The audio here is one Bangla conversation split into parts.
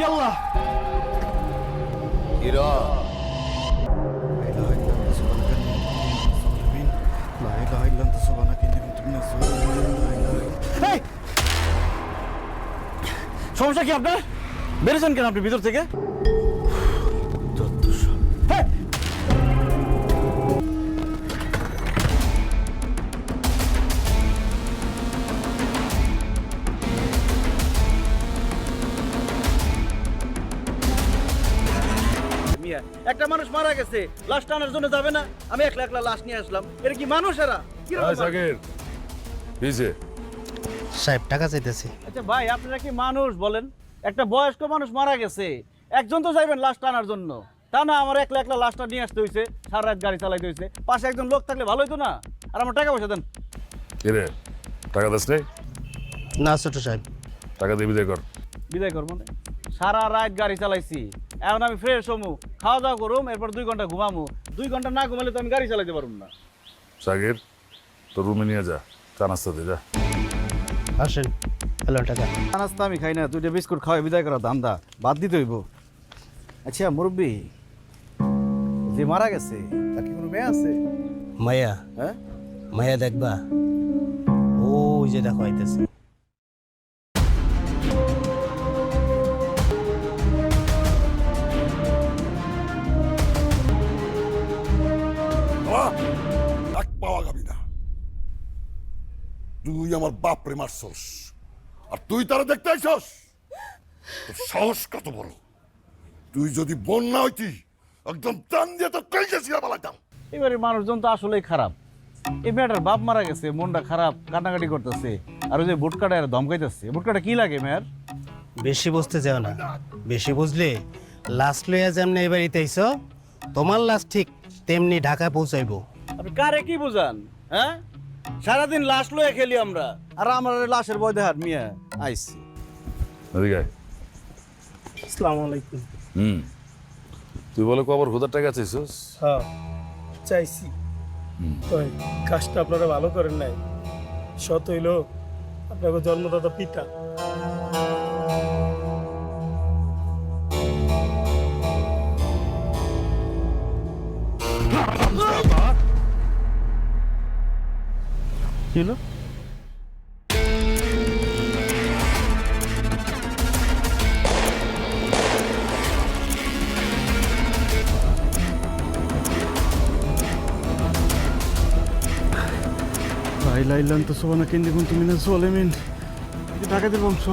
আল্লাহ হীরা এই! সমস্যা কি আপনার? বেরোছেন কেন আপনি ভিতর থেকে? হেই! মিয়া, একটা মানুষ মারা গেছে, লাশ টানার জন্য যাবে না? আমি একলা একলা লাশ নিয়ে আসলাম। এটা কি মানুষ এরা? কিরকম মানুষ? সাকির কিছে সাহেব টাকা চাইতেছি। আচ্ছা ভাই, আপনারা কি মানুষ বলেন? একটা বয়স্ক মানুষ মারা গেছে, একজন তো যাইবেন লাশ টানার জন্য, তা না আমার একলা একলা লাশটা নিয়ে আসতে হয়েছে, সারা রাত গাড়ি চালাইতে হয়েছে। পাশে একজন লোক থাকলে ভালো হতো না? আর আমার টাকা পয়সা দেন। কি রে টাকা দাস নেই? না ছোট সাহেব, টাকা দিয়ে বিদায় কর। বিদায় করবো মানে? সারা রাত গাড়ি চালাইছি, এখন আমি ফ্রেশ হমু, খাওয়া দাওয়া করুম, এরপর 2 ঘন্টা ঘুমামু। 2 ঘন্টা না ঘুমালে তো আমি গাড়ি চালাইতে পারবো না। সাকির তোর রুমে নিয়ে যা, চা নাস্তা দে যা। আসেন। হ্যালো টাকা। নাস্তা আমি খাই না, 2টা বিস্কুট খাওয়াই বিদায় করা ধান্দা বাদ দিতে হইব। আচ্ছা মুরব্বী, যে মারা গেছে তার কি কোনো মেয়ে আছে? মায়া, হ্যাঁ, মায়া দেখবা? ওই যে দেখো আইতেছে। এক পাওয়া যাবি না। তুই আমার বাপরে মারছস, আর তুই তারা দেখতে আইছস? তোর সাহস কত বড়! তুই যদি বন্যা হইতি, একদম টান দিয়ে তো কইতে ছিলা বালাইতাম। এবারে মানুষজন তো আসলেই খারাপ। এই মেয়েটার বাপ মারা গেছে, মনটা খারাপ, কান্নাকাটি করতেছে, আর ওই যে বুটকাটা আর ধমকাইতেছে। বুটকাটা কি লাগে মেয়ের? বেশি বুঝতে যাও না, বেশি বুঝলে লাস্ট লইয়া যেমনি এবার ইতাইছ, তোমার লাস্ট ঠিক তেমনি ঢাকা পৌঁছাইবো। আপনি কারে কি বুঝান? হ্যাঁ, সারাদিন লাশ লয়ে খেলি আমরা, আর আমার লাশের বয় দেহার মিয়া আইসি। এদিকে আয়। আসসালামু আলাইকুম। তুই বলে কবর খোদার টাকা চাইছিস? হ্যাঁ চাইছি, ওই কাজটা আপনারা ভালো করেন নাই। সত হইল আপনাকে জন্মদাতা পিতা। কি হলো? লাইলাইলান তো সোবানা কেন্দি কুন তুমি না সোলেমিন ডাকাতের বংশ।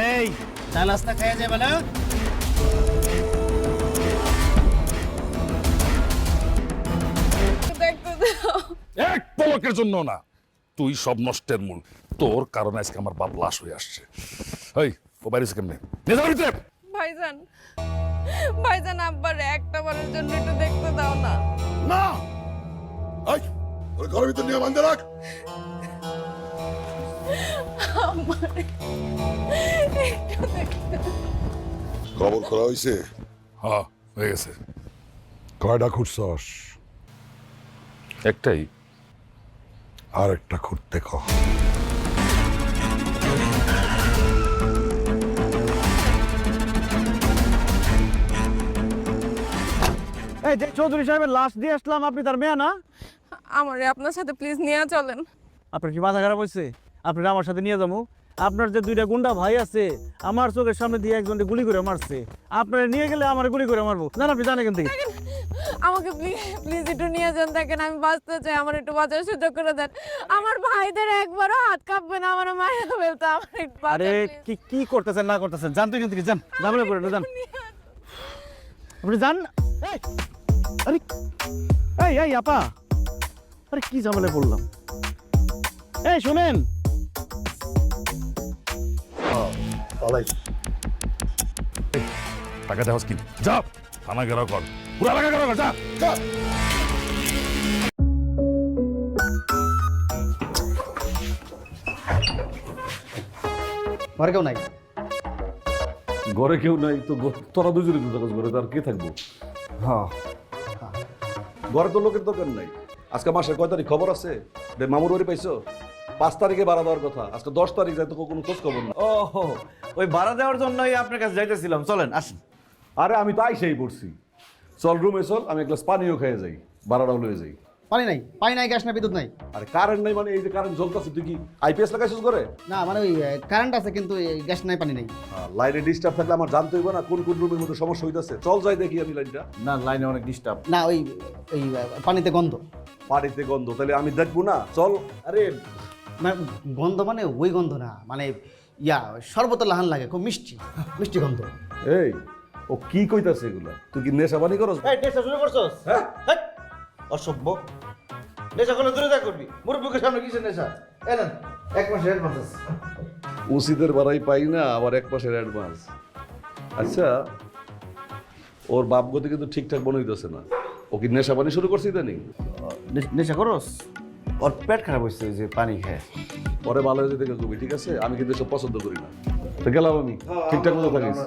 এই চা নাস্তা খাইয়া যাবে না? এক পলকের জন্য না, তুই সব নষ্টের মূল। তোর কারণে আজকে আমার বাপ লাশ হয়ে আসছে। এই ও বাইরে কেমনে নিয়ে যাওয়ার ভিতরে? ভাইজান, ভাইজান আব্বার একটা বারের জন্য একটু দেখতে দাও না। না, এই ওর ঘরের ভিতর নিয়ে বান্ধে রাখ। খবর করা হয়েছে? হ্যাঁ হয়ে গেছে। কয়টা খুঁজছস? একটাই। আর একটা খুঁজতে কহ। এই যে চৌধুরী সাহেবের লাশ দিয়ে আসলাম, আপনি তার মেয়ে না? আমারে আপনার সাথে প্লিজ নিয়ে চলেন। আপনার কি মাথা খারাপ হয়েছে? আপনারা আমার সাথে নিয়ে যাবো? আপনার যে 2টা গুন্ডা ভাই আছে, আমার চোখের সামনে দিয়ে একজনকে গুলি করে মারছে। আপনারা নিয়ে গেলে আমার গুলি করে মারবো। জান আপনি জানেন কিন্তু। আমাকে প্লিজ একটু নিয়ে যান, দেখেন আমি বাঁচতে চাই, আমার একটু বাঁচার সুযোগ করে দেন। আমার ভাইদের একবারও হাত কাঁপবে না, আমার মায়ের ফেলতে, আমার একটু বাঁচান, আরে please। কি কি করতেছেন না করতেছেন জানতো কিন্তু কি জান, ঝামেলা করে না জান। আপনি জান। এই আরে এই এই আপা, আরে কি ঝামেলা পড়লাম। এই শুনেন, টাকা দেওয়াস কি? যা থানা ঘেরাও কর, পুরা এলাকা ঘেরাও কর, যা যা। ঘরে কেউ নাই? ঘরে কেউ নাই তো তোরা দুজনে তো থাকস ঘরে, তার কে থাকবো? হ্যাঁ ঘরে তো লোকের দোকান নাই। আজকে মাসের কয় তারিখ খবর আছে? মামুর বাড়ি পাইছো? 5 তারিখে ভাড়া দেওয়ার কথা, আজকে 10 তারিখ যায় তো কোনো খোঁজ খবর না। ও ওই ভাড়া দেওয়ার জন্যই আপনার কাছে যাইতেছিলাম, চলেন আসেন। আরে আমি তো আইসাই পড়ছি, চল রুমে চল, আমি এক গ্লাস পানিও খেয়ে যাই, ভাড়াটাও লয়ে যাই। পানি নাই, গ্যাস নাই, বিদ্যুৎ নাই। আরে কারেন্ট নাই মানে এই যে কারেন্ট জ্বলতেছে, তুই কি আইপিএস লাগাইছিস করে? না মানে ওই কারেন্ট আছে কিন্তু গ্যাস নাই, পানি নাই। লাইনে ডিস্টার্ব থাকলে আমার জানতে হইব না কোন কোন রুমের মধ্যে সমস্যা হইতাছে। চল যাই দেখি আমি লাইনটা। না লাইনে অনেক ডিস্টার্ব। না ওই ওই পানিতে গন্ধ। পানিতে গন্ধ, তাহলে আমি দেখবো না? চল। আরে মানে গন্ধ মানে ওই গন্ধ না, মানে শরবত লাহান লাগে, খুব মিষ্টি মিষ্টি গন্ধ। এই ও কি কইতাছে এগুলা? তুই কি নেশা পানি করস? এই নেশা শুরু করছস? হ্যাঁ অসভ্য, নেশা করলে দূরে যা করবি, মুরব্বীকে সামনে কিসের নেশা? এনেন 1 মাসের অ্যাডভান্স আছে। উচিতের বাড়াই পাই না, আবার 1 মাসের অ্যাডভান্স। আচ্ছা, ওর বাপ গতি কিন্তু ঠিকঠাক বনইতেছে না। ও কি নেশা পানি শুরু করছে ইদানিং? নেশা করস? ওর পেট খারাপ হয়েছে যে পানি খায়। পরে ভালো হয়ে যেতে কবি, ঠিক আছে? আমি কিন্তু এসব পছন্দ করি না। তো গেলাম আমি, ঠিকঠাক মতো থাকিস।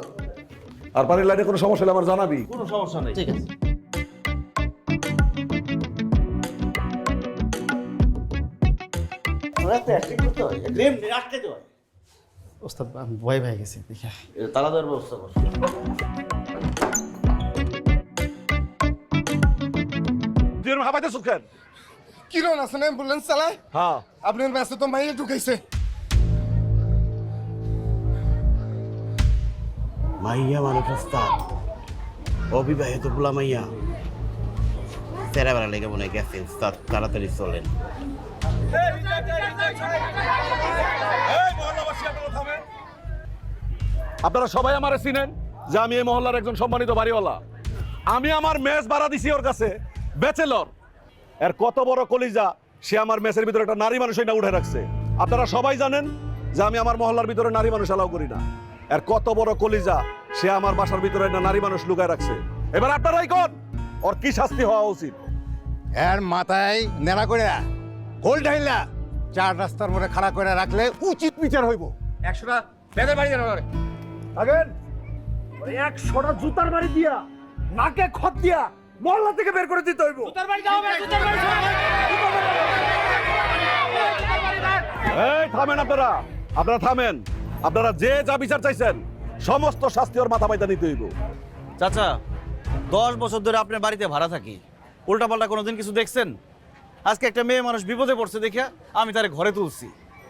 আর পানির লাইনে কোনো সমস্যা হলে আমার জানাবি। কোনো সমস্যা নেই। ঠিক আছে। ওস্তাদ ভয় পেয়ে গেছে দেখে। তালা দেওয়ার ব্যবস্থা কর। তুই এরকম হাবাইতে সুখেন? কিরণ আছেন অ্যাম্বুলেন্স চালায়? হ্যাঁ। আপনার মেসে তো মাইয়ে ঢুকাইছে। মাইয়া মানুষ ওস্তাদ, অবিবাহিত পোলা মাইয়া। তেরা বেলা লেগে মনে গেছে ওস্তাদ, তাড়াতাড়ি চলেন। আপনারা সবাই আমারে চিনেন যে আমি এই মহল্লার একজন সম্মানিত বাড়িওয়ালা। আমি আমার মেস ভাড়া দিছি ওর কাছে, ব্যাচেলর। এর কত বড় কলিজা, সে আমার মেসের ভিতরে একটা নারী মানুষ না উঠে রাখছে। আপনারা সবাই জানেন যে আমি আমার মহল্লার ভিতরে নারী মানুষ অ্যালাউ করি না। এর কত বড় কলিজা, সে আমার বাসার ভিতরে একটা নারী মানুষ লুকায় রাখছে। এবার আপনারাই কোন ওর কি শাস্তি হওয়া উচিত? এর মাথায় নেড়া করে গোল ঢাইলা 4 রাস্তার মোড়ে খাড়া করে রাখলে উচিত বিচার হইব। 100টা বেঁধে বাড়ি জানো থাকেন 100টা জুতার বাড়ি দিয়া, নাকে খত দিয়া মহল্লা থেকে বের করে দিতে হইব। এই থামেন আপনারা, আপনারা থামেন। আপনারা যে যা বিচার চাইছেন সমস্ত শাস্তি ওর মাথা পাইতা নিতে হইব। চাচা 10 বছর ধরে আপনার বাড়িতে ভাড়া থাকি, উল্টাপাল্টা কোনোদিন কিছু দেখছেন? আজকে একটা মেয়ে মানুষ বিপদে পড়ছে দেখে আমি তারে ঘরে তুলছি।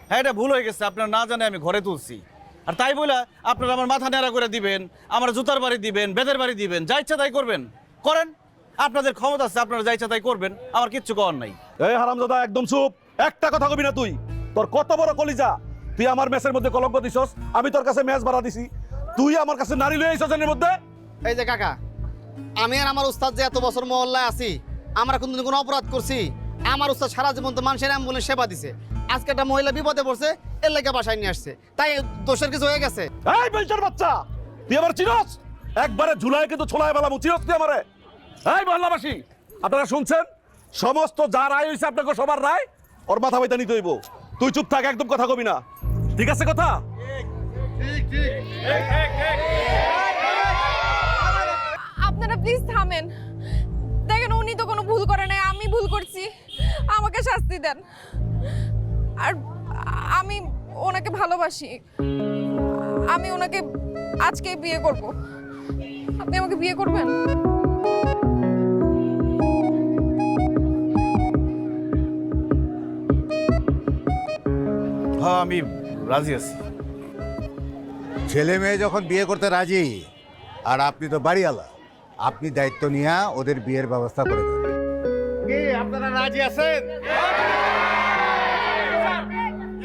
হ্যাঁ, এটা ভুল হয়ে গেছে, আপনার না জানে আমি ঘরে তুলছি। আর তাই বলে আপনারা আমার মাথা নেড়া করে দিবেন, আমার জুতার বাড়ি দিবেন, বেদের বাড়ি দিবেন, যা ইচ্ছা তাই করবেন, করেন। আপনাদের ক্ষমতা আছে, আপনারা যা ইচ্ছা তাই করবেন, আমার কিচ্ছু করার নাই। এই হারামজাদা, একদম চুপ, একটা কথা কবি না তুই। তোর কত বড় কলিজা, তুই আমার মেসের মধ্যে কলঙ্ক দিছস। আমি তোর কাছে মেস ভাড়া দিছি, তুই আমার কাছে নারী লয়ে আইছস এর মধ্যে। এই যে কাকা, আমি আর আমার উস্তাদ যে এত বছর মহল্লায় আছি, আমরা কোনদিন কোনো অপরাধ করছি? আমার উস্তাদ সারা জীবন তো মানুষের অ্যাম্বুলেন্স সেবা দিছে। আজকে একটা মহিলা বিপদে পড়ছে, এর লেগে বাসায় নিয়ে আসছে, তাই দোষের কিছু হয়ে গেছে। এই বেলচার বাচ্চা, তুই আমার চিনস? একবারে ঝুলায় কিন্তু ছোলায় বেলা চিনস তুই আমারে? এই মহল্লাবাসী, আপনারা শুনছেন? সমস্ত যা রায় হয়েছে আপনাকে সবার রায় ওর মাথা বাইতা নিতে হইব। তুই চুপ থাক, একদম কথা কবি না, ঠিক আছে? কথা আপনারা প্লিজ থামেন। দেখেন উনি তো কোনো ভুল করে নাই, আমি ভুল করছি, আমাকে শাস্তি দেন। আর আমি ওনাকে ভালোবাসি, আমি ওনাকে আজকে বিয়ে করব। আপনি আমাকে বিয়ে করবেন? হ্যাঁ, আমি রাজি আছি। ছেলে মেয়ে যখন বিয়ে করতে রাজি, আর আপনি তো বাড়িওয়ালা, আপনি দায়িত্ব নিয়ে ওদের বিয়ের ব্যবস্থা করে দেন। কি আপনারা রাজি আছেন?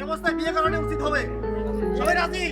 অবস্থায় বিয়ে করানো উচিত হবে। সবাই রাজি?